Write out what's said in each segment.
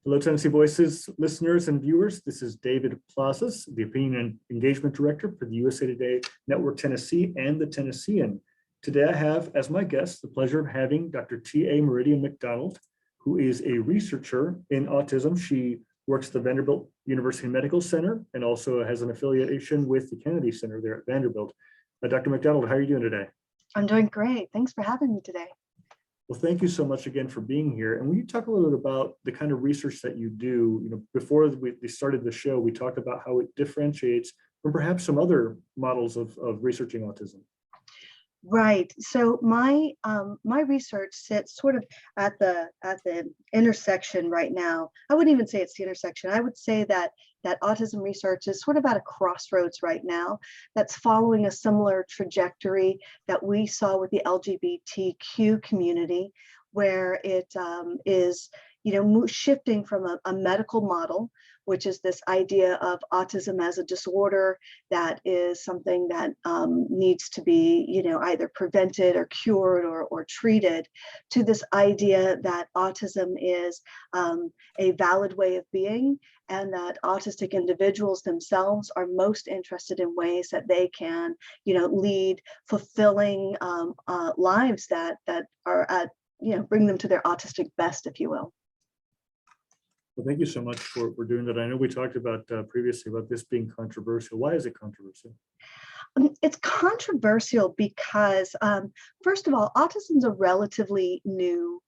Hello, Tennessee Voices listeners and viewers. This is David Plazas, the Opinion and Engagement Director for the USA Today Network Tennessee and the Tennessean. Today I have as my guest the pleasure of having Dr. T.A. McDonald, who is a researcher in autism. She works at the Vanderbilt University Medical Center and also has an affiliation with the Kennedy Center there at Vanderbilt. Dr. McDonald, how are you doing today? I'm doing great. Thanks for having me today. Well, thank you so much again for being here. And will you talk a little bit about the kind of research that you do? You know, before we started the show, we talked about how it differentiates from perhaps some other models of researching autism. Right. So my research sits sort of at the intersection right now. I wouldn't even say it's the intersection. I would say that autism research is sort of at a crossroads right now that's following a similar trajectory that we saw with the LGBTQ community, where it is, shifting from a medical model, which is this idea of autism as a disorder that is something that needs to be, either prevented or cured or treated, to this idea that autism is a valid way of being, and that autistic individuals themselves are most interested in ways that they can, lead fulfilling lives that are at, bring them to their autistic best, if you will. Well, thank you so much for doing that. I know we talked about previously about this being controversial. Why is it controversial? It's controversial because, first of all, autism is a relatively new,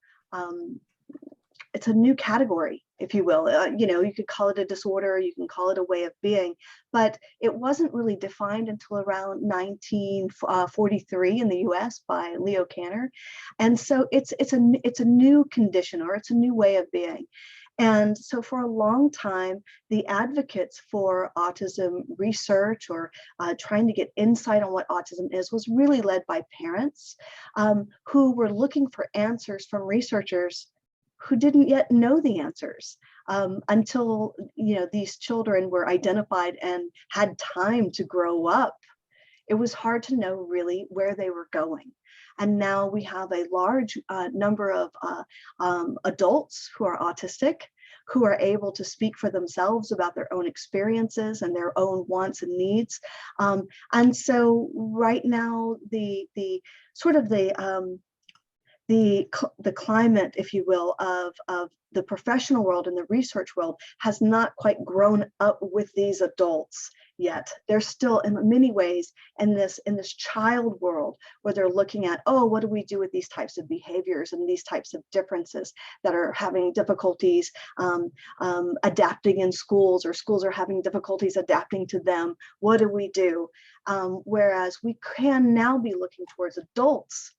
it's a new category, if you will. You could call it a disorder, you can call it a way of being, but it wasn't really defined until around 1943 in the US by Leo Kanner. And so it's a new condition, or it's a new way of being. And so for a long time, the advocates for autism research or trying to get insight on what autism is was really led by parents who were looking for answers from researchers who didn't yet know the answers until these children were identified and had time to grow up. It was hard to know really where they were going. And now we have a large number of adults who are autistic, who are able to speak for themselves about their own experiences and their own wants and needs. And so right now, the climate, if you will, of the professional world and the research world has not quite grown up with these adults yet. They're still in many ways in this child world where they're looking at, oh, what do we do with these types of behaviors and these types of differences that are having difficulties adapting in schools, or schools are having difficulties adapting to them. What do we do? Whereas we can now be looking towards adults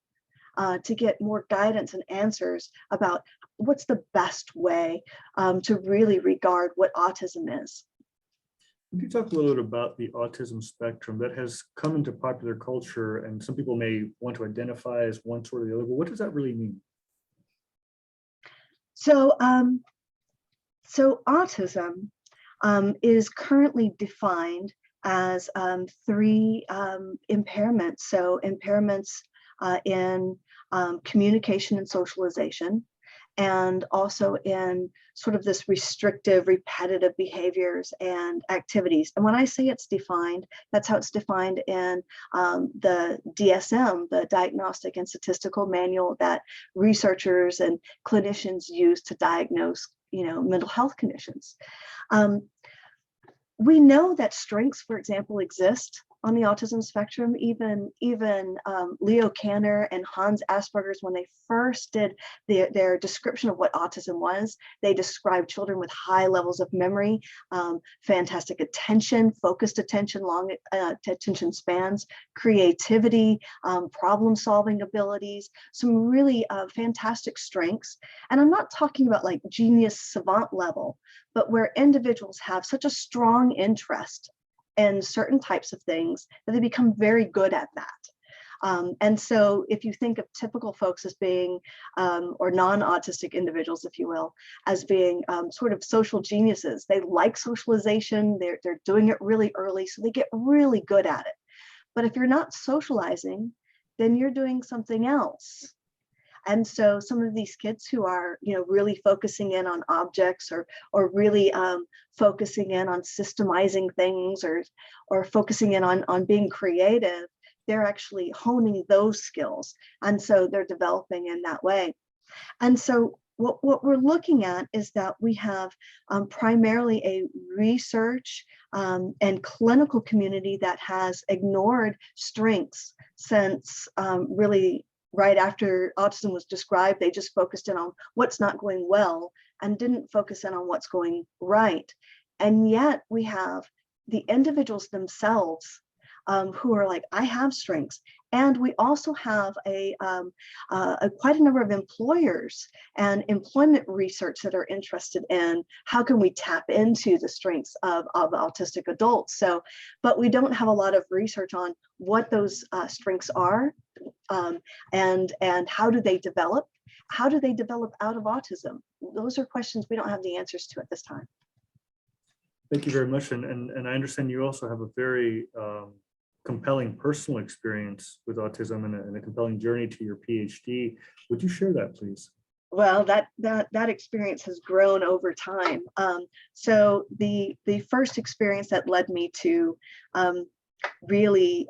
to get more guidance and answers about what's the best way to really regard what autism is. Could you talk a little bit about the autism spectrum that has come into popular culture, and some people may want to identify as one sort or the other, but what does that really mean? So, autism is currently defined as three impairments. So impairments in communication and socialization, and also in sort of this restrictive, repetitive behaviors and activities. And when I say it's defined, that's how it's defined in the DSM, the Diagnostic and Statistical Manual that researchers and clinicians use to diagnose, mental health conditions. We know that strengths, for example, exist on the autism spectrum. Even Leo Kanner and Hans Asperger's, when they first did their description of what autism was, they described children with high levels of memory, fantastic attention, focused attention, long attention spans, creativity, problem-solving abilities, some really fantastic strengths. And I'm not talking about like genius savant level, but where individuals have such a strong interest in certain types of things that they become very good at that. And so if you think of typical folks as being, or non-autistic individuals, if you will, as being sort of social geniuses, they like socialization, they're doing it really early, so they get really good at it. But if you're not socializing, then you're doing something else. And so some of these kids who are, really focusing in on objects, or really focusing in on systemizing things, or focusing in on being creative, they're actually honing those skills. And so they're developing in that way. And so what we're looking at is that we have primarily a research and clinical community that has ignored strengths since really right after autism was described. They just focused in on what's not going well and didn't focus in on what's going right. And yet we have the individuals themselves who are like, I have strengths. And we also have quite a number of employers and employment research that are interested in how can we tap into the strengths of autistic adults. So, but we don't have a lot of research on what those strengths are, and how do they develop? How do they develop out of autism? Those are questions we don't have the answers to at this time. Thank you very much. And I understand you also have a very compelling personal experience with autism and a compelling journey to your PhD. Would you share that, please? Well, that experience has grown over time. So the first experience that led me to really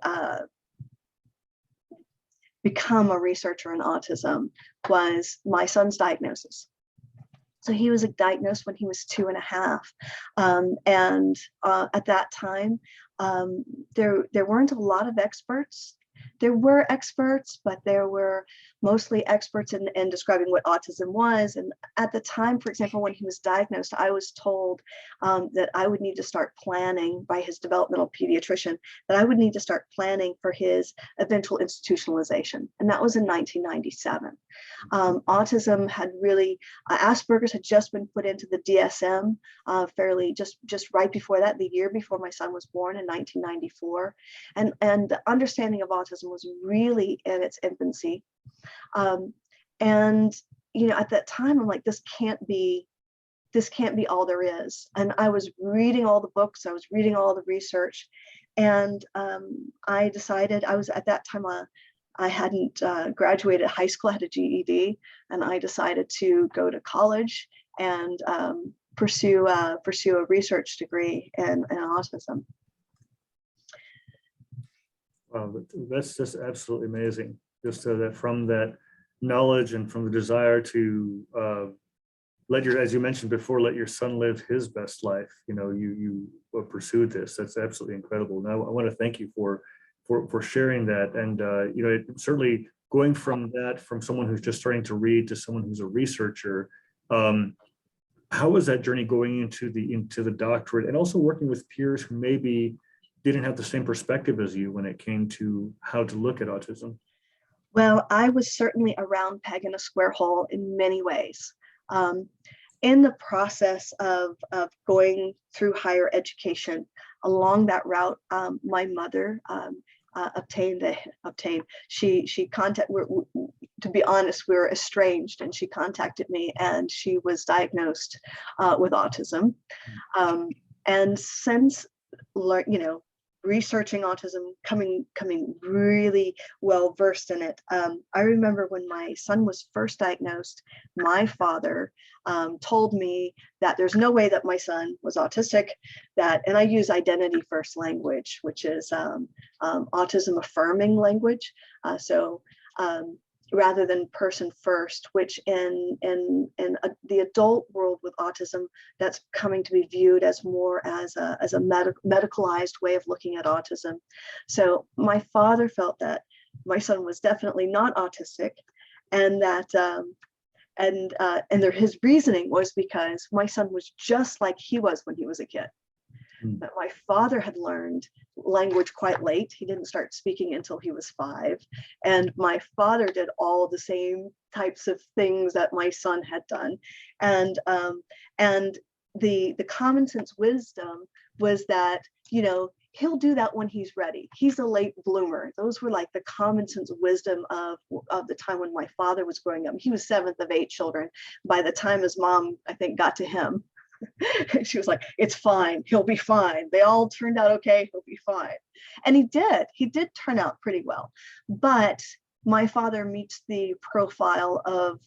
become a researcher in autism was my son's diagnosis. So he was diagnosed when he was 2.5. And at that time, there weren't a lot of experts. There were experts, but there were mostly experts in describing what autism was. And at the time, for example, when he was diagnosed, I was told that I would need to start planning by his developmental pediatrician, that I would need to start planning for his eventual institutionalization. And that was in 1997. Autism had really, Asperger's had just been put into the DSM fairly just right before that, the year before my son was born in 1994. And the understanding of autism was really in its infancy. And at that time, I'm like, this can't be all there is. And I was reading all the books, I was reading all the research, and I decided, I was at that time, I hadn't graduated high school, I had a GED, and I decided to go to college and pursue a research degree in autism. Wow, that's just absolutely amazing. Just that from that knowledge and from the desire to as you mentioned before, let your son live his best life. You pursued this. That's absolutely incredible. Now I want to thank you for sharing that. And it certainly going from someone who's just starting to read to someone who's a researcher. How was that journey going into the doctorate, and also working with peers who maybe didn't have the same perspective as you when it came to how to look at autism? Well, I was certainly a round peg in a square hole in many ways. In the process of going through higher education, along that route, my mother she contacted, to be honest, we were estranged, and she contacted me, and she was diagnosed with autism. And since researching autism, coming really well versed in it. I remember when my son was first diagnosed, my father told me that there's no way that my son was autistic, and I use identity first language, which is autism affirming language. Rather than person first, which in the adult world with autism, that's coming to be viewed as more as a medicalized way of looking at autism. So my father felt that my son was definitely not autistic, and that his reasoning was because my son was just like he was when he was a kid. But my father had learned language quite late. He didn't start speaking until he was 5. And my father did all the same types of things that my son had done. And the common sense wisdom was that, he'll do that when he's ready. He's a late bloomer. Those were like the common sense wisdom of the time when my father was growing up. He was 7th of 8 children by the time his mom, I think, got to him. She was like, it's fine, he'll be fine. They all turned out okay, he'll be fine. And he did turn out pretty well. But my father meets the profile of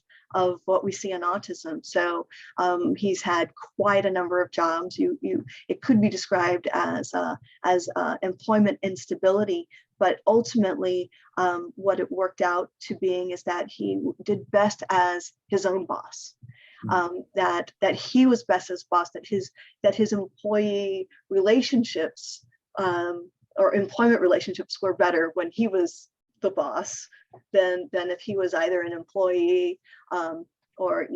what we see in autism. So he's had quite a number of jobs. It could be described as employment instability, but ultimately what it worked out to being is that he did best as his own boss. That he was best as boss, that his employee relationships or employment relationships were better when he was the boss than if he was either an employee or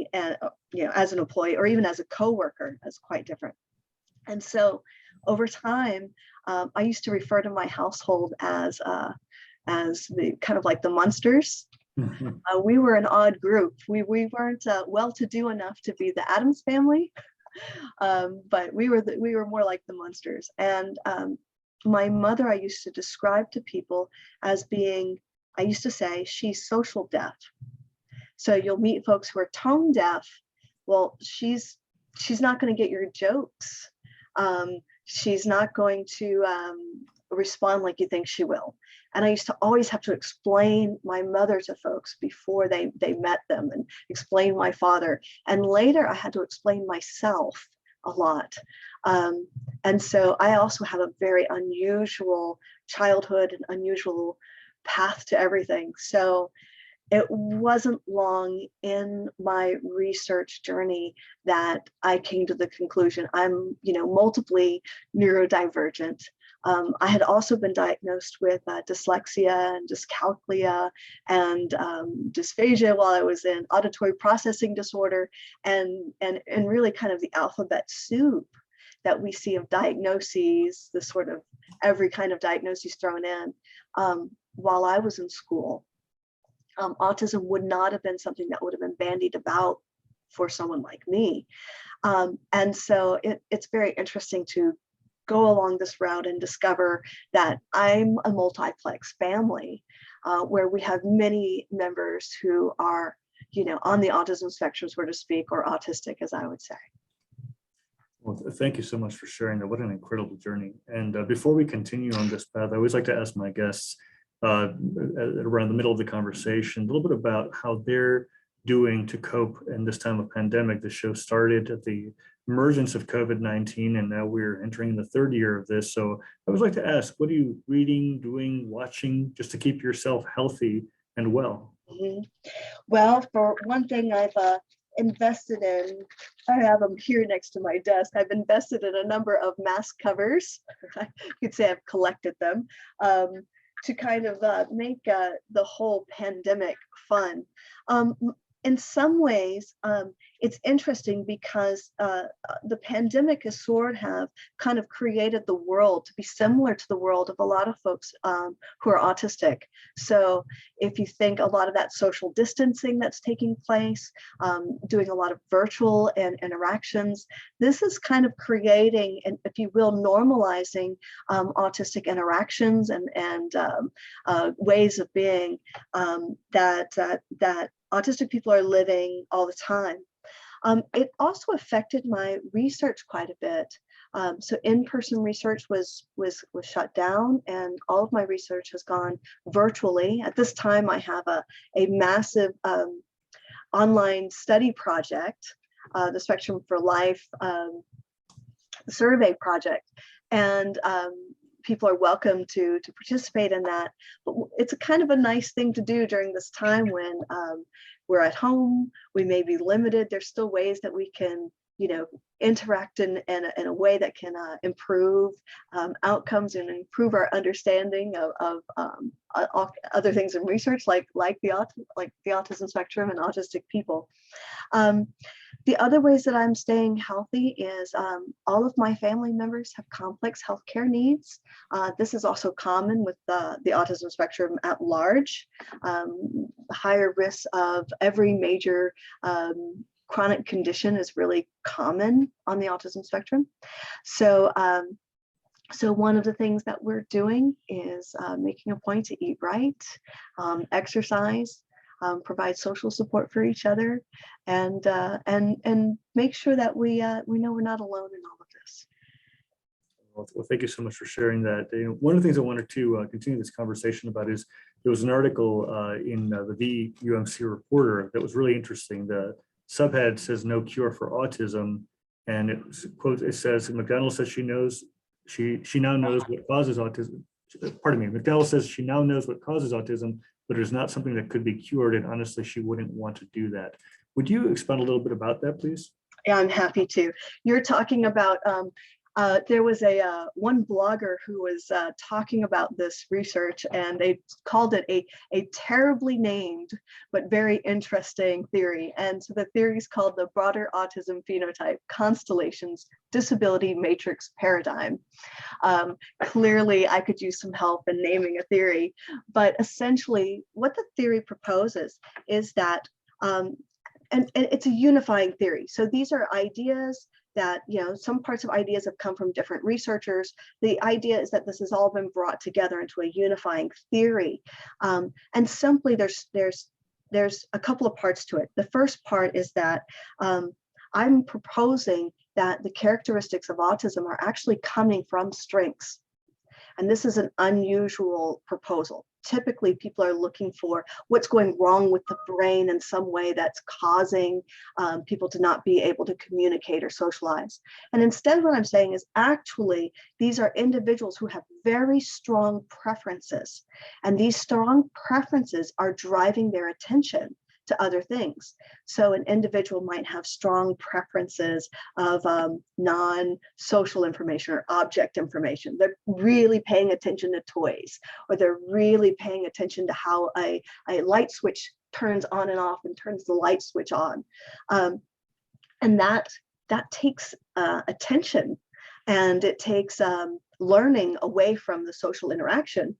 as an employee or even as a coworker. That's quite different. And so over time, I used to refer to my household as the kind of like the Munsters. We were an odd group. We weren't well-to-do enough to be the Addams family, but we were more like the Munsters. And my mother, I used to describe to people as being, I used to say, she's social deaf. So you'll meet folks who are tone deaf. Well, she's not going to get your jokes. She's not going to respond like you think she will. And I used to always have to explain my mother to folks before they met them, and explain my father. And later I had to explain myself a lot. And so I also have a very unusual childhood and unusual path to everything. So it wasn't long in my research journey that I came to the conclusion I'm, multiply neurodivergent. I had also been diagnosed with dyslexia and dyscalculia and dysphagia while I was in auditory processing disorder, and really kind of the alphabet soup that we see of diagnoses, the sort of every kind of diagnosis thrown in. While I was in school, autism would not have been something that would have been bandied about for someone like me. And so it's very interesting to go along this route and discover that I'm a multiplex family where we have many members who are, on the autism spectrum, so to speak, or autistic, as I would say. Well, thank you so much for sharing that. What an incredible journey. And before we continue on this path, I always like to ask my guests around the middle of the conversation a little bit about how they're doing to cope in this time of pandemic. The show started at the emergence of COVID-19, and now we're entering the third year of this. So I would like to ask, what are you reading, doing, watching, just to keep yourself healthy and well? Mm-hmm. Well, for one thing, I've invested in, I have them here next to my desk. I've invested in a number of mask covers. You could say I've collected them to kind of make the whole pandemic fun. In some ways, it's interesting because the pandemic has sort of kind of created the world to be similar to the world of a lot of folks who are autistic. So if you think a lot of that social distancing that's taking place, doing a lot of virtual and interactions, this is kind of creating, and if you will, normalizing autistic interactions and ways of being that autistic people are living all the time. It also affected my research quite a bit. So in-person research was shut down, and all of my research has gone virtually. At this time, I have a massive online study project, the Spectrum for Life survey project, and people are welcome to participate in that. But it's a kind of a nice thing to do during this time when we're at home, we may be limited. There's still ways that we can, interact in a way that can improve outcomes and improve our understanding of other things in research, like the autism spectrum and autistic people. The other ways that I'm staying healthy is all of my family members have complex healthcare needs. This is also common with the autism spectrum at large. Higher risks of every major chronic condition is really common on the autism spectrum. So one of the things that we're doing is making a point to eat right, exercise, provide social support for each other, and make sure that we know we're not alone in all of this. Well, thank you so much for sharing that. One of the things I wanted to continue this conversation about is there was an article in the VUMC Reporter that was really interesting. The subhead says "No cure for autism," and it says McDonald says she now knows what causes autism. Pardon me. McDonald says she now knows what causes autism, but it is not something that could be cured, and honestly, she wouldn't want to do that. Would you expound a little bit about that, please? Yeah, I'm happy to. You're talking about, there was one blogger who was talking about this research, and they called it a terribly named but very interesting theory. And so the theory is called the Broader Autism Phenotype Constellations Disability Matrix Paradigm. Clearly, I could use some help in naming a theory, but essentially what the theory proposes is that and it's a unifying theory. So these are ideas that, some parts of ideas have come from different researchers. The idea is that this has all been brought together into a unifying theory. And simply there's a couple of parts to it. The first part is that I'm proposing that the characteristics of autism are actually coming from strengths. And this is an unusual proposal. Typically, people are looking for what's going wrong with the brain in some way that's causing people to not be able to communicate or socialize. And instead, what I'm saying is actually, these are individuals who have very strong preferences. And these strong preferences are driving their attention to other things. So an individual might have strong preferences of non-social information or object information. They're really paying attention to toys, or they're really paying attention to how a light switch turns on and off and turns the light switch on. And that takes attention, and it takes learning away from the social interaction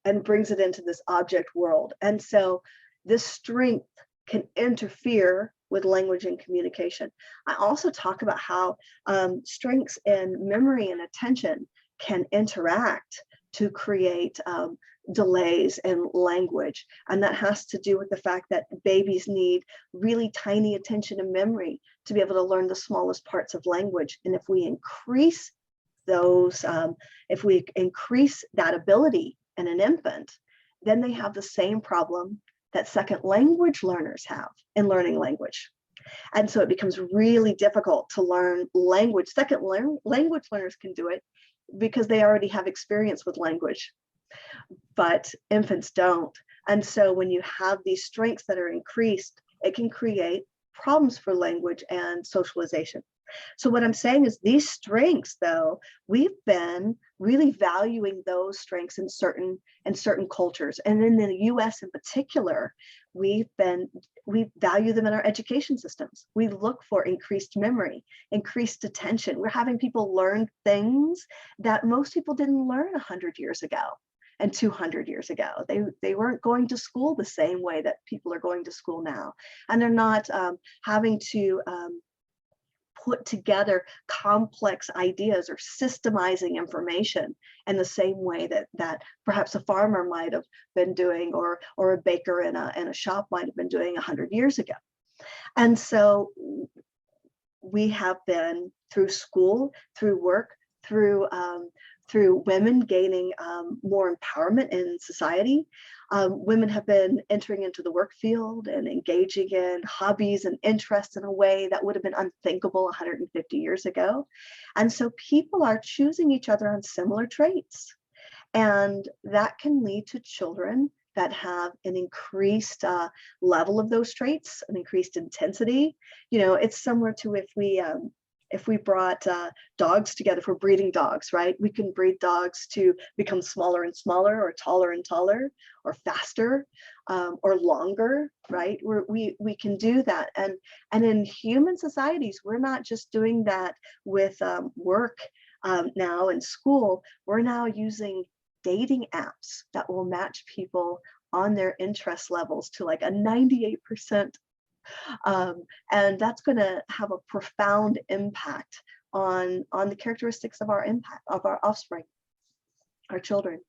and brings it into this object world. And so this strength can interfere with language and communication. I also talk about how strengths in memory and attention can interact to create delays in language. And that has to do with the fact that babies need really tiny attention and memory to be able to learn the smallest parts of language. And if we increase those, if we increase that ability in an infant, then they have the same problem that second language learners have in learning language. And so it becomes really difficult to learn language. Language learners can do it because they already have experience with language, but infants don't. And so when you have these strengths that are increased, it can create problems for language and socialization. So what I'm saying is these strengths, though, we've been really valuing those strengths in certain cultures. And in the US in particular, we value them in our education systems. We look for increased memory, increased attention. We're having people learn things that most people didn't learn 100 years ago and 200 years ago. They weren't going to school the same way that people are going to school now. And they're not having to put together complex ideas or systemizing information in the same way that perhaps a farmer might have been doing, or a baker in a shop might have been doing 100 years ago. And so we have been, through school, through work, through women gaining more empowerment in society. Women have been entering into the work field and engaging in hobbies and interests in a way that would have been unthinkable 150 years ago. And so people are choosing each other on similar traits. And that can lead to children that have an increased level of those traits, an increased intensity. It's similar to if we brought dogs together, if we're breeding dogs, right? We can breed dogs to become smaller and smaller, or taller and taller, or faster, or longer, right? We can do that. And in human societies, we're not just doing that with work now in school. We're now using dating apps that will match people on their interest levels to like a 98%. And that's going to have a profound impact on the characteristics of our offspring, our children.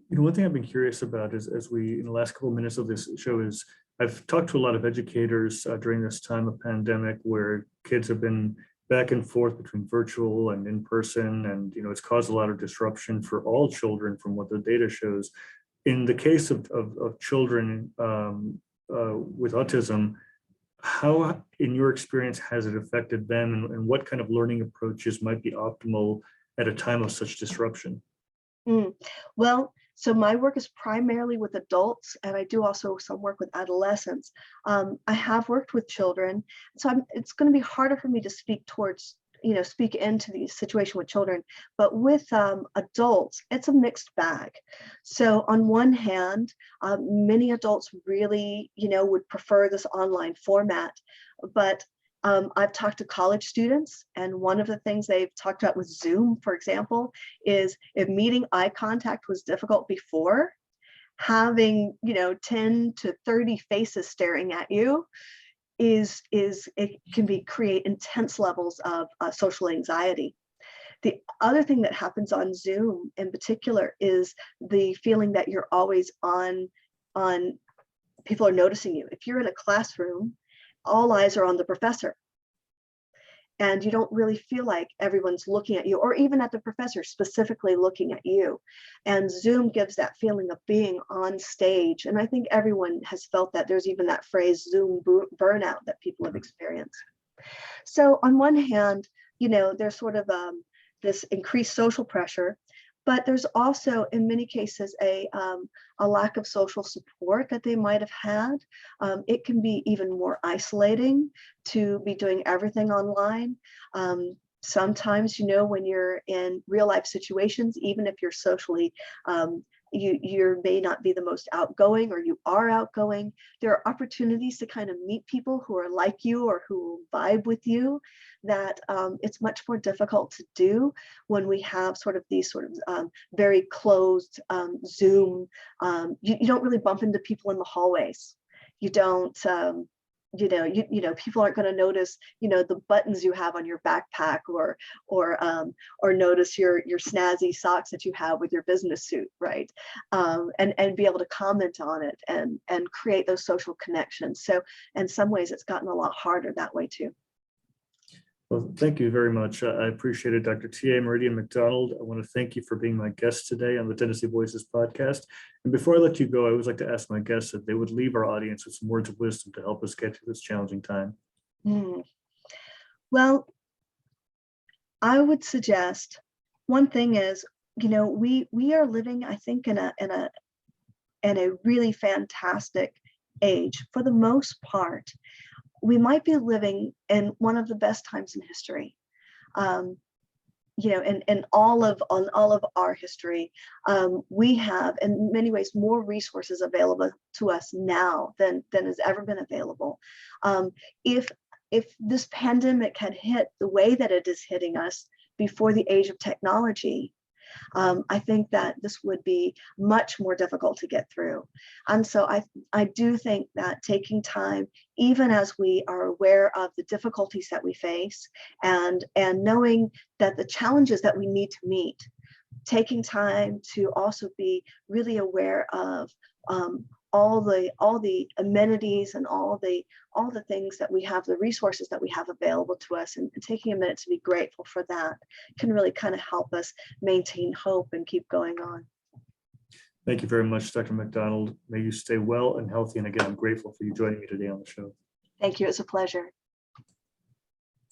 One thing I've been curious about is, as we, in the last couple of minutes of this show, is I've talked to a lot of educators during this time of pandemic, where kids have been back and forth between virtual and in person, and it's caused a lot of disruption for all children from what the data shows. in the case of children with autism, how, in your experience, has it affected them, and what kind of learning approaches might be optimal at a time of such disruption? Well, so my work is primarily with adults, and I do also some work with adolescents. I have worked with children, so it's going to be harder for me to speak towards, speak into the situation with children. But with adults, it's a mixed bag. So on one hand, many adults really, would prefer this online format, but I've talked to college students, and one of the things they've talked about with Zoom, for example, is if meeting eye contact was difficult before, having 10 to 30 faces staring at you it can create intense levels of social anxiety. The other thing that happens on Zoom in particular is the feeling that you're always on people are noticing you. If you're in a classroom, all eyes are on the professor, and you don't really feel like everyone's looking at you, or even at the professor specifically looking at you. And Zoom gives that feeling of being on stage. And I think everyone has felt that. There's even that phrase Zoom burnout that people have experienced. So on one hand, there's sort of this increased social pressure, but there's also, in many cases, a lack of social support that they might have had. It can be even more isolating to be doing everything online. Sometimes, when you're in real life situations, even if you're socially, you may not be the most outgoing, or you are outgoing, there are opportunities to kind of meet people who are like you or who vibe with you that it's much more difficult to do when we have these very closed Zoom. You don't really bump into people in the hallways. You don't, people aren't going to notice, the buttons you have on your backpack, or notice your snazzy socks that you have with your business suit, right? And be able to comment on it and create those social connections. So in some ways, it's gotten a lot harder that way too. Well, thank you very much. I appreciate it, Dr. T.A. McDonald. I want to thank you for being my guest today on the Tennessee Voices podcast. And before I let you go, I always like to ask my guests if they would leave our audience with some words of wisdom to help us get through this challenging time. Well, I would suggest one thing is, we are living, I think, in a really fantastic age. For the most part, we might be living in one of the best times in history. In all of our history, we have, in many ways, more resources available to us now than has ever been available. If this pandemic had hit the way that it is hitting us before the age of technology, I think that this would be much more difficult to get through. And so I do think that taking time, even as we are aware of the difficulties that we face, and knowing that the challenges that we need to meet, taking time to also be really aware of all the amenities and all the things that we have, the resources that we have available to us, and taking a minute to be grateful for that can really kind of help us maintain hope and keep going on. Thank you very much, Dr. McDonald. May you stay well and healthy. And again, I'm grateful for you joining me today on the show. Thank you. It's a pleasure.